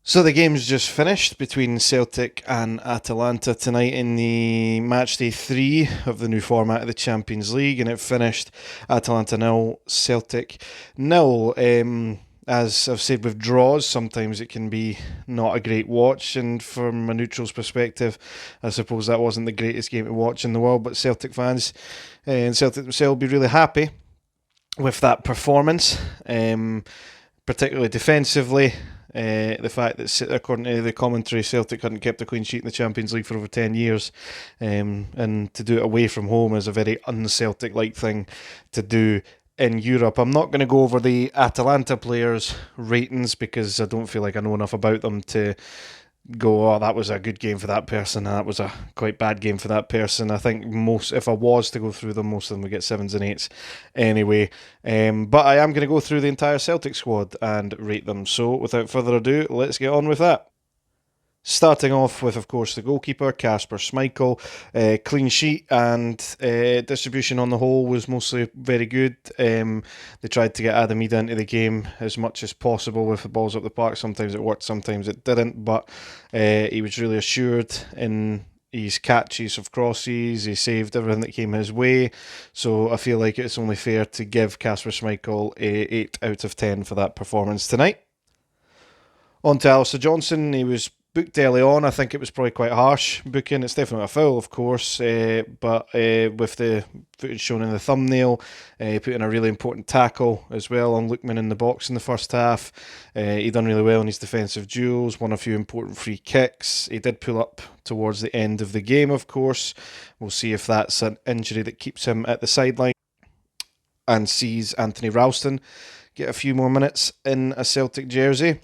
So the game's just finished between Celtic and Atalanta tonight in the match day 3 of the new format of the Champions League, and it finished Atalanta nil, Celtic nil. As I've said with draws, sometimes it can be not a great watch, and from a neutral's perspective, I suppose that wasn't the greatest game to watch in the world. But Celtic fans and Celtic themselves will be really happy with that performance, particularly defensively. The fact that, according to the commentary, Celtic hadn't kept a clean sheet in the Champions League for over 10 years, and to do it away from home is a very un-Celtic like thing to do in Europe. I'm not going to go over the Atalanta players' ratings because I don't feel like I know enough about them to go, oh, that was a good game for that person, and that was a quite bad game for that person. I think most, if I was to go through them, most of them would get sevens and eights anyway. But I am going to go through the entire Celtic squad and rate them. So without further ado, let's get on with that. Starting off with, of course, the goalkeeper, Kasper Schmeichel. Clean sheet and distribution on the whole was mostly very good. They tried to get Adam Ida into the game as much as possible with the balls up the park. Sometimes it worked, sometimes it didn't, but he was really assured in his catches of crosses. He saved everything that came his way. So I feel like it's only fair to give Kasper Schmeichel a 8 out of 10 for that performance tonight. On to Alistair Johnson. He was booked early on. I think it was probably quite harsh booking. It's definitely a foul, of course, but with the footage shown in the thumbnail, he put in a really important tackle as well on Lookman in the box in the first half. He done really well in his defensive duels, won a few important free kicks. He did pull up towards the end of the game, of course. We'll see if that's an injury that keeps him at the sideline and sees Anthony Ralston get a few more minutes in a Celtic jersey.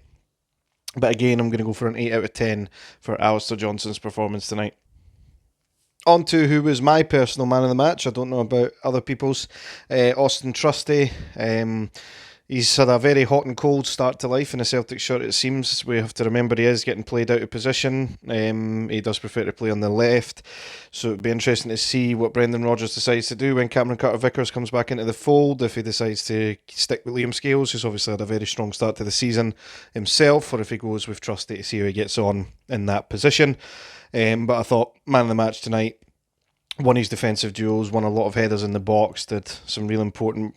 But again, I'm going to go for an 8 out of 10 for Alistair Johnson's performance tonight. On to who was my personal man of the match. I don't know about other people's. Austin Trusty. He's had a very hot and cold start to life in a Celtic shirt, it seems. We have to remember he is getting played out of position. He does prefer to play on the left. So it'd be interesting to see what Brendan Rodgers decides to do when Cameron Carter-Vickers comes back into the fold, if he decides to stick with Liam Scales, who's obviously had a very strong start to the season himself, or if he goes with Trusty to see how he gets on in that position. But I thought, man of the match tonight, won his defensive duels, won a lot of headers in the box, did some real important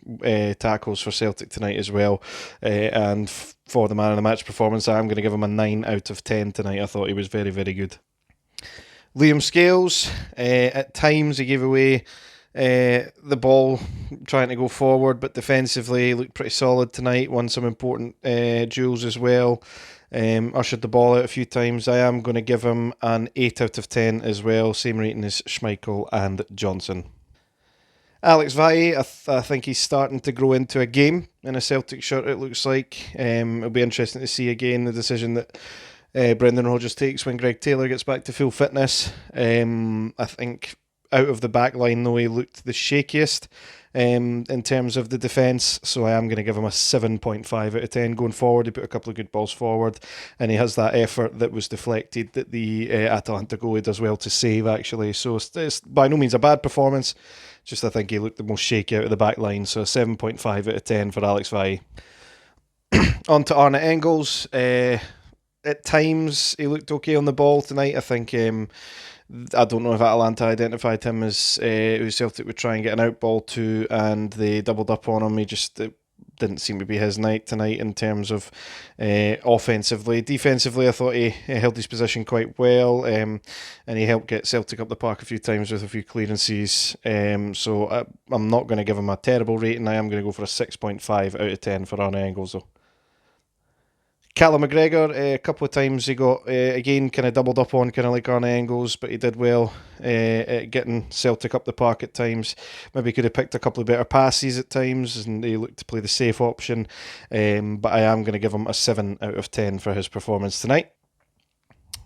tackles for Celtic tonight as well. And for the man of the match performance, I'm going to give him a 9 out of 10 tonight. I thought he was very, very good. Liam Scales, at times he gave away the ball trying to go forward, but defensively he looked pretty solid tonight, won some important duels as well. Ushered the ball out a few times. I am going to give him an 8 out of 10 as well, same rating as Schmeichel and Johnson. Alex Valle, I think he's starting to grow into a game in a Celtic shirt, it looks like. It'll be interesting to see again the decision that Brendan Rodgers takes when Greg Taylor gets back to full fitness. I think out of the back line, though, he looked the shakiest in terms of the defence, so I am going to give him a 7.5 out of 10 going forward. He put a couple of good balls forward, and he has that effort that was deflected that the Atalanta goalie does well to save, actually. So it's by no means a bad performance, just I think he looked the most shaky out of the back line, so a 7.5 out of 10 for Alex Valle. On to Arne Engels. At times, he looked okay on the ball tonight. I think I don't know if Atalanta identified him as who Celtic would try and get an out ball to, and they doubled up on him. He just didn't seem to be his night tonight in terms of offensively. Defensively, I thought he held his position quite well, and he helped get Celtic up the park a few times with a few clearances. So I'm not going to give him a terrible rating. I am going to go for a 6.5 out of 10 for Arne Engels, though. Callum McGregor, a couple of times he got, again, kind of doubled up on, kind of like Arne Engels, but he did well at getting Celtic up the park at times. Maybe could have picked a couple of better passes at times, and he looked to play the safe option. But I am going to give him a 7 out of 10 for his performance tonight.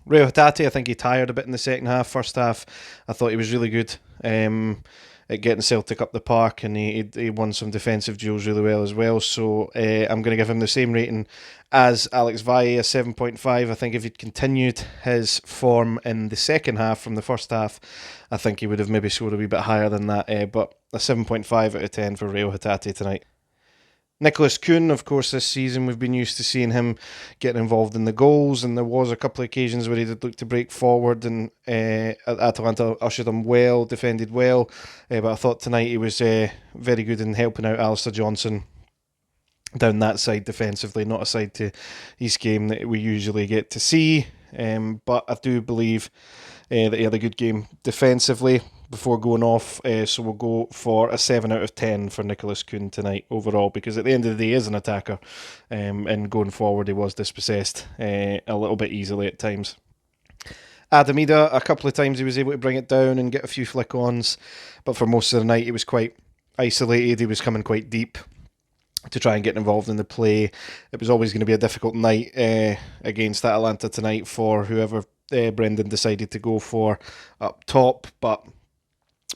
Reo Hatate, I think he tired a bit in the second half. First half, I thought he was really good at getting Celtic up the park, and he won some defensive duels really well as well. So I'm going to give him the same rating as Alex Valle, a 7.5. I think if he'd continued his form in the second half from the first half, I think he would have maybe scored a wee bit higher than that. But a 7.5 out of 10 for Reo Hatate tonight. Nicholas Kuhn, of course, this season we've been used to seeing him getting involved in the goals, and there was a couple of occasions where he did look to break forward, and Atalanta ushered him well, defended well. But I thought tonight he was very good in helping out Alistair Johnson down that side defensively, not a side to his game that we usually get to see. But I do believe that he had a good game defensively before going off. So we'll go for a 7 out of 10 for Nicholas Kuhn tonight overall, because at the end of the day, he is an attacker. And going forward, he was dispossessed a little bit easily at times. Adamida, a couple of times he was able to bring it down and get a few flick-ons, but for most of the night he was quite isolated. He was coming quite deep to try and get involved in the play. It was always going to be a difficult night against Atalanta tonight for whoever Brendan decided to go for up top, but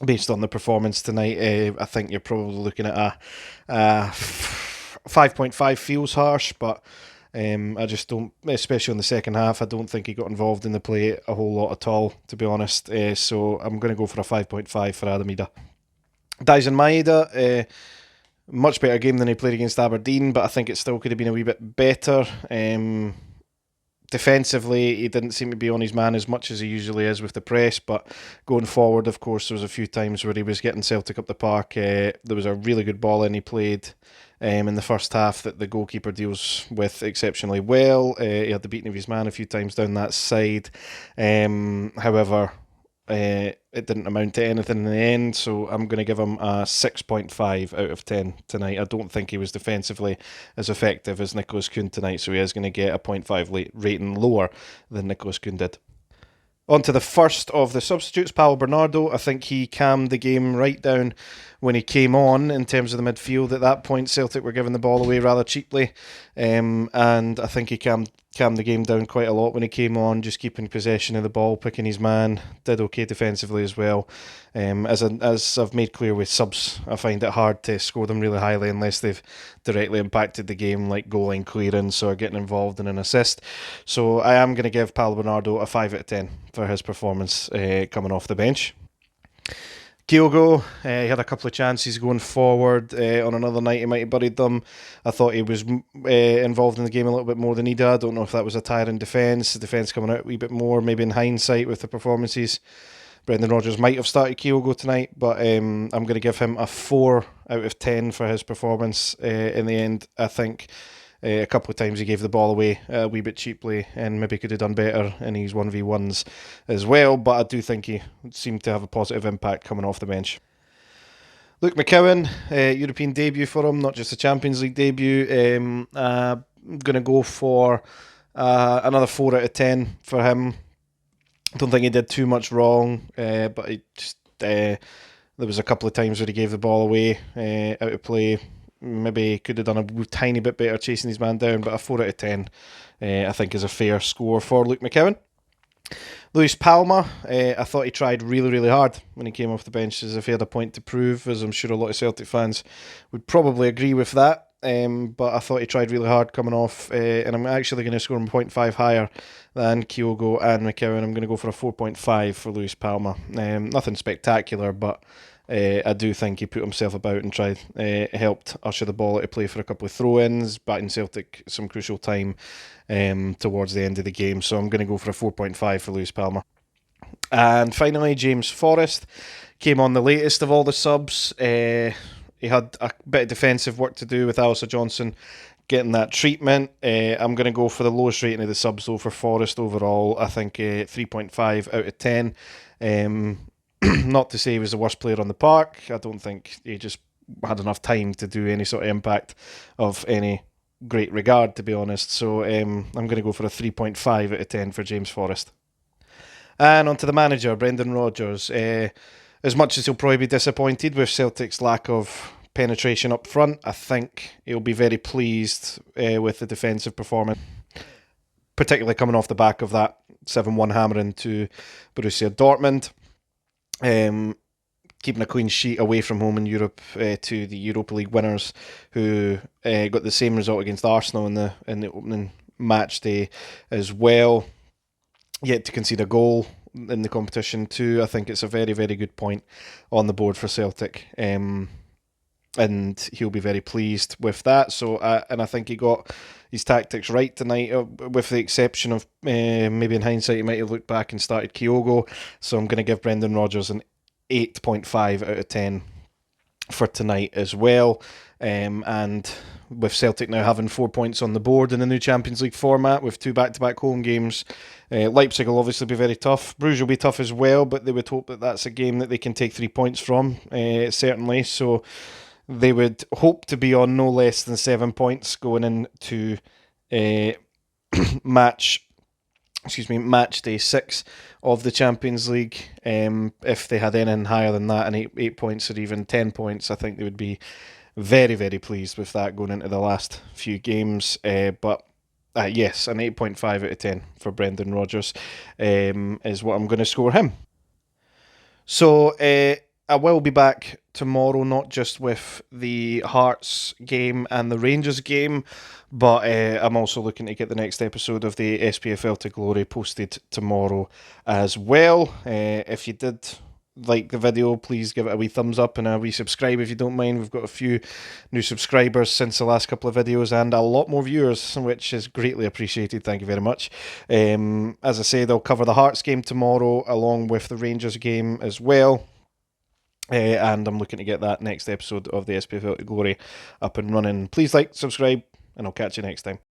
based on the performance tonight, I think you're probably looking at a 5.5. Feels harsh, but I just don't, especially in the second half, I don't think he got involved in the play a whole lot at all, to be honest. So I'm going to go for a 5.5 for Adamida. Daisen Maeda, much better game than he played against Aberdeen, but I think it still could have been a wee bit better. Defensively, he didn't seem to be on his man as much as he usually is with the press, but going forward, of course, there was a few times where he was getting Celtic up the park. There was a really good ball in he played in the first half that the goalkeeper deals with exceptionally well. He had the beating of his man a few times down that side. However, it didn't amount to anything in the end, so I'm going to give him a 6.5 out of 10 tonight. I don't think he was defensively as effective as Nicholas Kuhn tonight, so he is going to get a 0.5 rating lower than Nicholas Kuhn did. On to the first of the substitutes, Paulo Bernardo. I think he calmed the game right down when he came on in terms of the midfield. At that point, Celtic were giving the ball away rather cheaply, and I think he calmed the game down quite a lot when he came on, just keeping possession of the ball, picking his man, did okay defensively as well. As I've made clear with subs, I find it hard to score them really highly unless they've directly impacted the game, like goal line clearance or getting involved in an assist. So I am going to give Paulo Bernardo a 5 out of 10 for his performance coming off the bench. Kyogo, he had a couple of chances going forward. On another night, he might have buried them. I thought he was involved in the game a little bit more than he did. I don't know if that was a tiring defence, the defence coming out a wee bit more, maybe in hindsight with the performances. Brendan Rodgers might have started Kyogo tonight, but I'm going to give him a 4 out of 10 for his performance. In the end, I think a couple of times he gave the ball away a wee bit cheaply and maybe could have done better in his 1v1s as well, but I do think he seemed to have a positive impact coming off the bench. Luke McCowan, European debut for him, not just a Champions League debut. I'm going to go for another 4 out of 10 for him. I don't think he did too much wrong, but he just there was a couple of times where he gave the ball away out of play. Maybe could have done a tiny bit better chasing his man down, but a 4 out of 10 I think is a fair score for Luke McCowan. Luis Palma, I thought he tried really, really hard when he came off the bench, as if he had a point to prove, as I'm sure a lot of Celtic fans would probably agree with that. But I thought he tried really hard coming off, and I'm actually going to score him 0.5 higher than Kyogo and McCowan. I'm going to go for a 4.5 for Luis Palma. Nothing spectacular, but I do think he put himself about and tried, helped usher the ball out of play for a couple of throw-ins, batting Celtic some crucial time towards the end of the game. So I'm going to go for a 4.5 for Luis Palma. And finally, James Forrest came on the latest of all the subs. He had a bit of defensive work to do with Alistair Johnson getting that treatment. I'm going to go for the lowest rating of the subs though for Forrest overall. I think 3.5 out of 10. Not to say he was the worst player on the park. I don't think he just had enough time to do any sort of impact of any great regard, to be honest. So I'm going to go for a 3.5 out of 10 for James Forrest. And on to the manager, Brendan Rodgers. As much as he'll probably be disappointed with Celtic's lack of penetration up front, I think he'll be very pleased with the defensive performance, particularly coming off the back of that 7-1 hammering to Borussia Dortmund. Keeping a clean sheet away from home in Europe to the Europa League winners, who got the same result against Arsenal in the opening match day as well. Yet to concede a goal in the competition too. I think it's a very, very good point on the board for Celtic. and he'll be very pleased with that. So, and I think he got his tactics right tonight, with the exception of maybe in hindsight he might have looked back and started Kyogo. So I'm going to give Brendan Rodgers an 8.5 out of 10 for tonight as well. And with Celtic now having 4 points on the board in the new Champions League format with 2 back-to-back home games, Leipzig will obviously be very tough. Bruges will be tough as well, but they would hope that that's a game that they can take 3 points from, certainly. So they would hope to be on no less than 7 points going into uh, match match day 6 of the Champions League. If they had anything higher than that, and 8 points or even 10 points, I think they would be very, very pleased with that going into the last few games. But yes, an 8.5 out of 10 for Brendan Rodgers is what I'm going to score him. So I will be back tomorrow, not just with the Hearts game and the Rangers game, but I'm also looking to get the next episode of the SPFL to Glory posted tomorrow as well. If you did like the video, please give it a wee thumbs up and a wee subscribe if you don't mind. We've got a few new subscribers since the last couple of videos and a lot more viewers, which is greatly appreciated. Thank you very much. As I say, they'll cover the Hearts game tomorrow along with the Rangers game as well. And I'm looking to get that next episode of the SPFL to Glory up and running. Please like, subscribe, and I'll catch you next time.